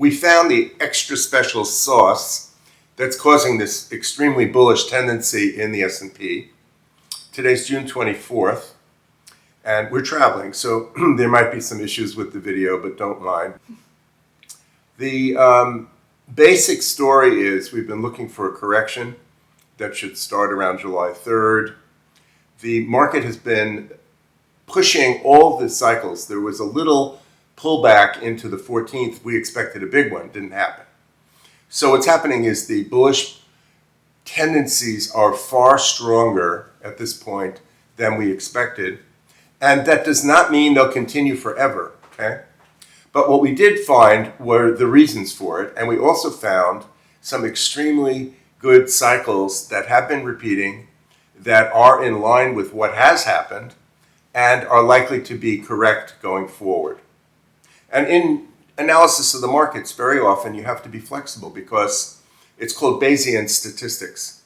we found the extra special sauce that's causing this extremely bullish tendency in the S&P. Today's June 24th, and we're traveling, so there might be some issues with the video, but don't mind. The basic story is we've been looking for a correction that should start around July 3rd. The market has been pushing all the cycles. There was a little pullback into the 14th. We expected a big one. Didn't happen. So what's happening is the bullish tendencies are far stronger at this point than we expected. And that does not mean they'll continue forever, okay? But what we did find were the reasons for it. And we also found some extremely good cycles that have been repeating that are in line with what has happened and are likely to be correct going forward. And in analysis of the markets, very often you have to be flexible because it's called Bayesian statistics.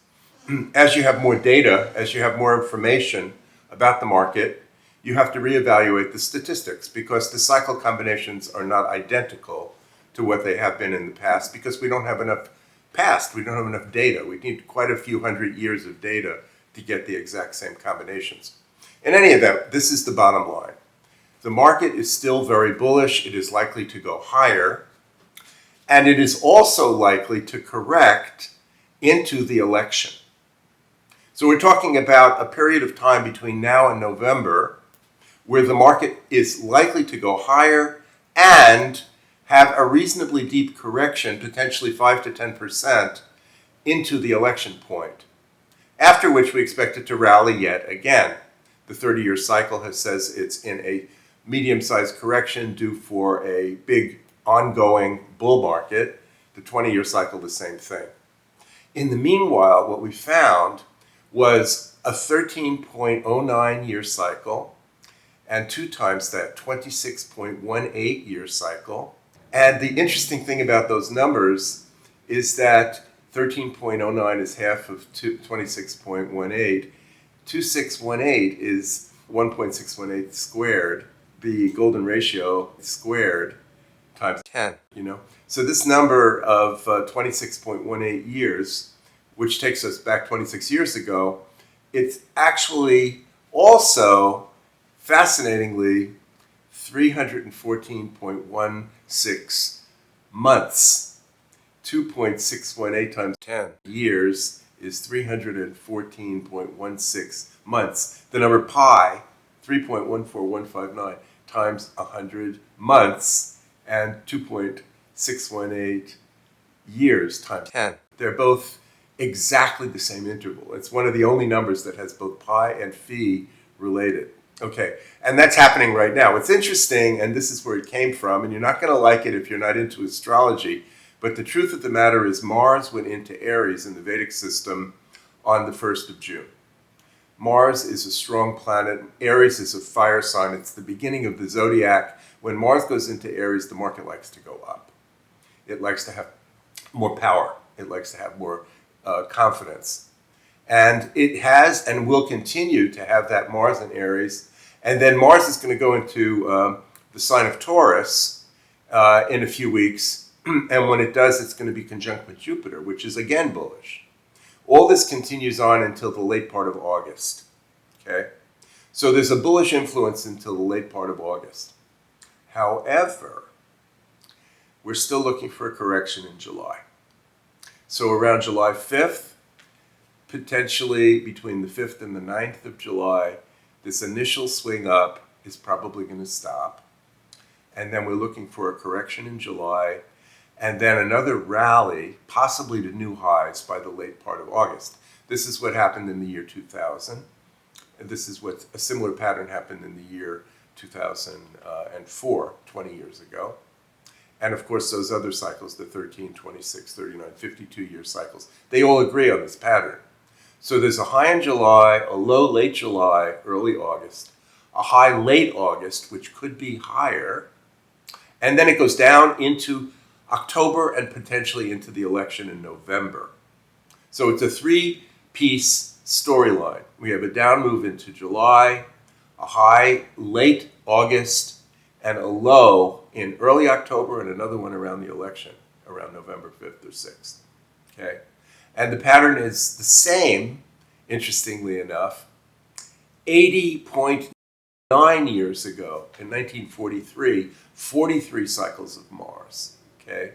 As you have more data, as you have more information about the market, you have to reevaluate the statistics because the cycle combinations are not identical to what they have been in the past because we don't have enough past, we don't have enough data. We need quite a few hundred years of data to get the exact same combinations. In any event, this is the bottom line. The market is still very bullish. It is likely to go higher. And it is also likely to correct into the election. So we're talking about a period of time between now and November where the market is likely to go higher and have a reasonably deep correction, potentially 5 to 10%, into the election point. After which we expect it to rally yet again. The 30-year cycle says it's in a medium-sized correction due for a big ongoing bull market. The 20-year cycle, the same thing. In the meanwhile, what we found was a 13.09-year cycle and 2 times that, 26.18-year cycle. And the interesting thing about those numbers is that 13.09 is half of 26.18. 2618 is 1.618 squared, the golden ratio squared times 10, So this number of 26.18 years, which takes us back 26 years ago, it's actually also, fascinatingly, 314.16 months. 2.618 times 10 years is 314.16 months. The number pi, 3.14159 times 100 months, and 2.618 years times 10. They're both exactly the same interval. It's one of the only numbers that has both pi and phi related. Okay, and that's happening right now. It's interesting, and this is where it came from, and you're not going to like it if you're not into astrology, but the truth of the matter is Mars went into Aries in the Vedic system on the 1st of June. Mars is a strong planet. Aries is a fire sign. It's the beginning of the zodiac. When Mars goes into Aries, the market likes to go up. It likes to have more power. It likes to have more confidence. And it has and will continue to have that Mars in Aries. And then Mars is going to go into the sign of Taurus in a few weeks. And when it does, it's going to be conjunct with Jupiter, which is again bullish. All this continues on until the late part of August. Okay? So there's a bullish influence until the late part of August. However, we're still looking for a correction in July. So around July 5th, potentially between the 5th and the 9th of July, this initial swing up is probably going to stop. And then we're looking for a correction in July, and then another rally, possibly to new highs by the late part of August. This is what happened in the year 2000. And this is what a similar pattern happened in the year 2004, 20 years ago. And of course, those other cycles, the 13, 26, 39, 52-year cycles, they all agree on this pattern. So there's a high in July, a low late July, early August, a high late August, which could be higher, and then it goes down into October and potentially into the election in November. So it's a 3-piece storyline. We have a down move into July, a high late August, and a low in early October and another one around the election, around November 5th or 6th. Okay? And the pattern is the same, interestingly enough, 80.9 years ago, in 1943, 43 cycles of Mars. Okay?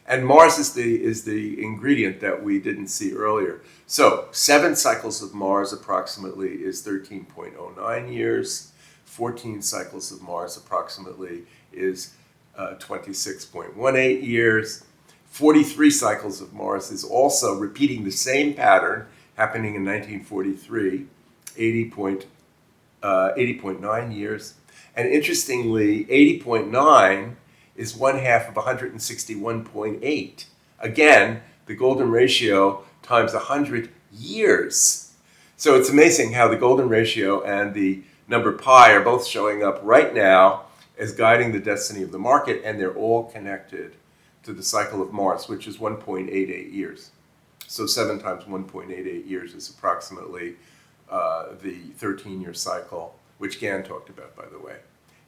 And Mars is the ingredient that we didn't see earlier. So 7 cycles of Mars approximately is 13.09 years. 14 cycles of Mars approximately is 26.18 years. 43 cycles of Mars is also repeating the same pattern happening in 1943, 80.9 years. And interestingly, 80.9 is 1/2 of 161.8. Again, the golden ratio times 100 years. So it's amazing how the golden ratio and the number pi are both showing up right now as guiding the destiny of the market, and they're all connected to the cycle of Mars, which is 1.88 years. So 7 times 1.88 years is approximately the 13-year cycle, which Gann talked about, by the way.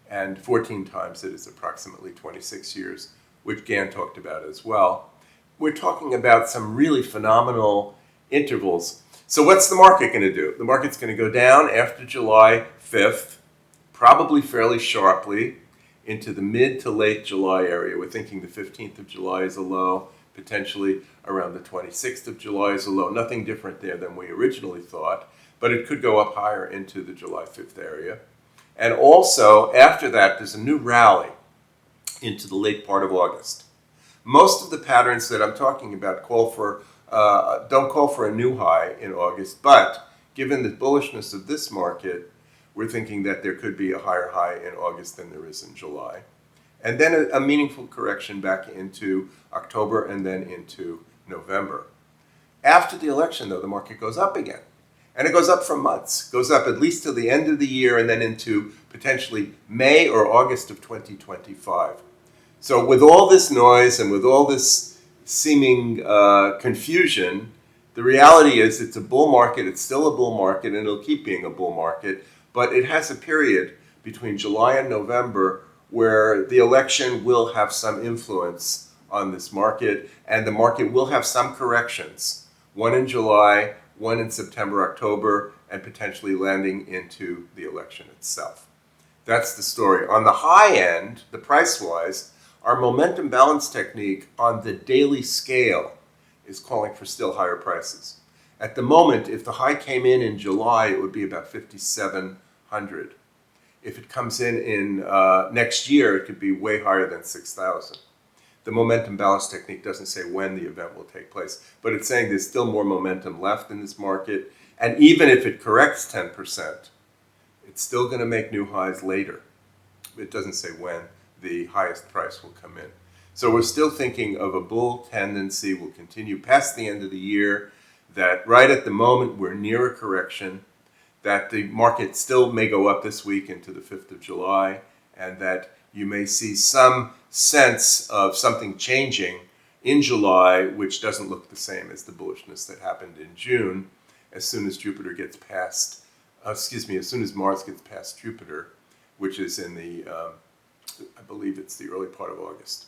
And 14 times it is approximately 26 years, which Gann talked about as well. We're talking about some really phenomenal intervals. So what's the market going to do? The market's going to go down after July 5th, probably fairly sharply, into the mid to late July area. We're thinking the 15th of July is a low, potentially around the 26th of July is a low. Nothing different there than we originally thought, but it could go up higher into the July 5th area. And also, after that, there's a new rally into the late part of August. Most of the patterns that I'm talking about don't call for a new high in August, but given the bullishness of this market, we're thinking that there could be a higher high in August than there is in July. And then a meaningful correction back into October and then into November. After the election, though, the market goes up again. And it goes up for months. It goes up at least till the end of the year and then into potentially May or August of 2025. So with all this noise and with all this seeming confusion, the reality is it's a bull market. It's still a bull market, and it'll keep being a bull market. But it has a period between July and November where the election will have some influence on this market, and the market will have some corrections. One in July, one in September, October, and potentially landing into the election itself. That's the story. On the high end, the price-wise, our momentum balance technique on the daily scale is calling for still higher prices. At the moment, if the high came in July, it would be about 5,700. If it comes in next year, it could be way higher than 6,000. The momentum balance technique doesn't say when the event will take place, but it's saying there's still more momentum left in this market, and even if it corrects 10%, it's still going to make new highs later. It doesn't say when the highest price will come in. So we're still thinking of a bull tendency will continue past the end of the year, that right at the moment we're near a correction, that the market still may go up this week into the 5th of July, and that you may see some sense of something changing in July, which doesn't look the same as the bullishness that happened in June, as soon as Jupiter gets past, as soon as Mars gets past Jupiter, which is in the, I believe it's the early part of August.